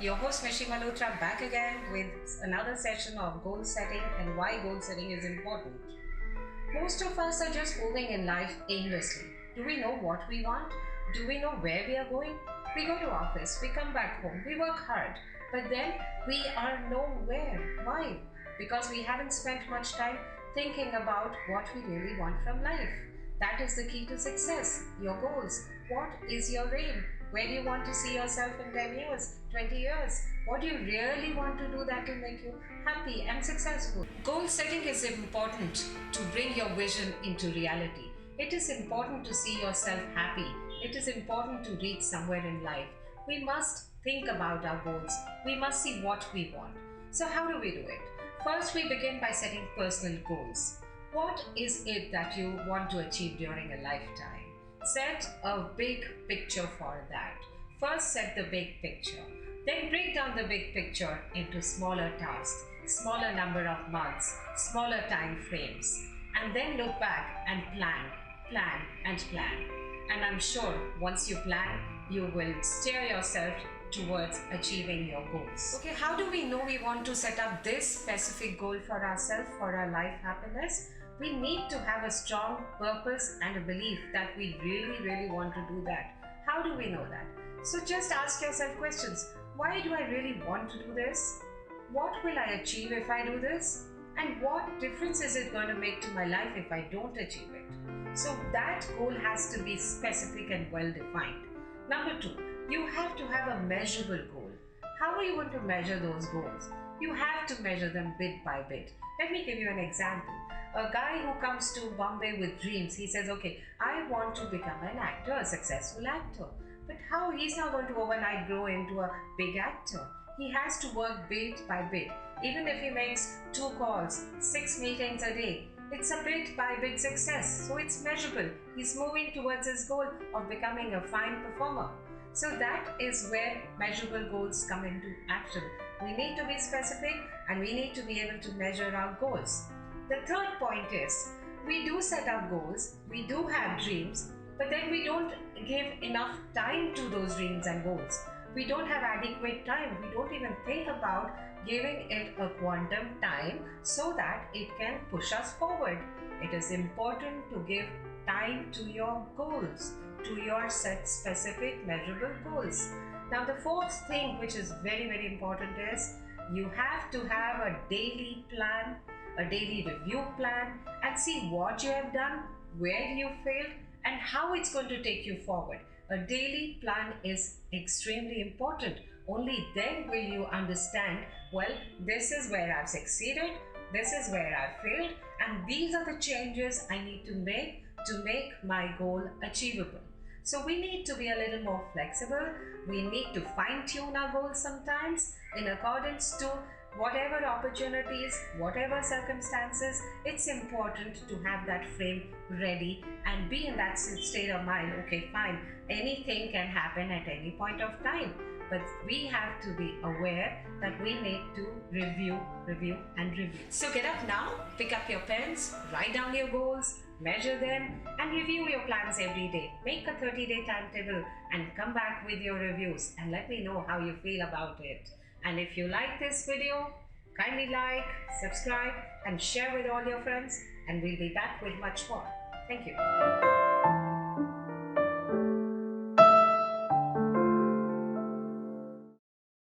Your host Mishi Malhotra back again with another session of goal setting and why goal setting is important. Most of us are just moving in life aimlessly. Do we know what we want? Do we know where we are going? We go to office, we come back home, we work hard, but then we are nowhere. Why? Because we haven't spent much time thinking about what we really want from life. That is the key to success. Your goals. What is your aim? Where do you want to see yourself in 10 years, 20 years? What do you really want to do that will make you happy and successful? Goal setting is important to bring your vision into reality. It is important to see yourself happy. It is important to reach somewhere in life. We must think about our goals. We must see what we want. So how do we do it? First, we begin by setting personal goals. What is it that you want to achieve during a lifetime? Set a big picture for that. First, set the big picture. Then break down the big picture into smaller tasks, smaller number of months, smaller time frames. And then look back and plan. And I'm sure once you plan, you will steer yourself towards achieving your goals. Okay, how do we know we want to set up this specific goal for ourselves, for our life happiness? We need to have a strong purpose and a belief that we really want to do that. How do we know that? So just ask yourself questions. Why do I really want to do this? What will I achieve if I do this? And what difference is it going to make to my life if I don't achieve it? So that goal has to be specific and well defined. Number 2, you have to have a measurable goal. How are you going to measure those goals? You have to measure them bit by bit. Let me give you an example. A guy who comes to Bombay with dreams, he says, okay, I want to become an actor, a successful actor. But how? He's not going to overnight grow into a big actor. He has to work bit by bit. Even if he makes 2 calls, 6 meetings a day, it's a bit by bit success. So it's measurable. He's moving towards his goal of becoming a fine performer. So that is where measurable goals come into action. We need to be specific and we need to be able to measure our goals. The third point is, we do set up goals, we do have dreams, but then we don't give enough time to those dreams and goals. We don't have adequate time. We don't even think about giving it a quantum time so that it can push us forward. It is important to give time to your goals, to your set specific measurable goals. Now the fourth thing which is very important is you have to have a daily plan, a daily review plan, and see what you have done, where you failed, and how it's going to take you forward. A daily plan is extremely important. Only then will you understand, well, this is where I've succeeded, this is where I've failed, and these are the changes I need to make my goal achievable. So we need to be a little more flexible. We need to fine-tune our goals sometimes in accordance to whatever opportunities, whatever circumstances. It's important to have that frame ready and be in that state of mind. Okay, fine, anything can happen at any point of time, but we have to be aware that we need to review. So get up now, pick up your pens, write down your goals, measure them, and review your plans every day. Make a 30-day timetable and come back with your reviews and let me know how you feel about it. And if you like this video, kindly like, subscribe, and share with all your friends, and we'll be back with much more. Thank you.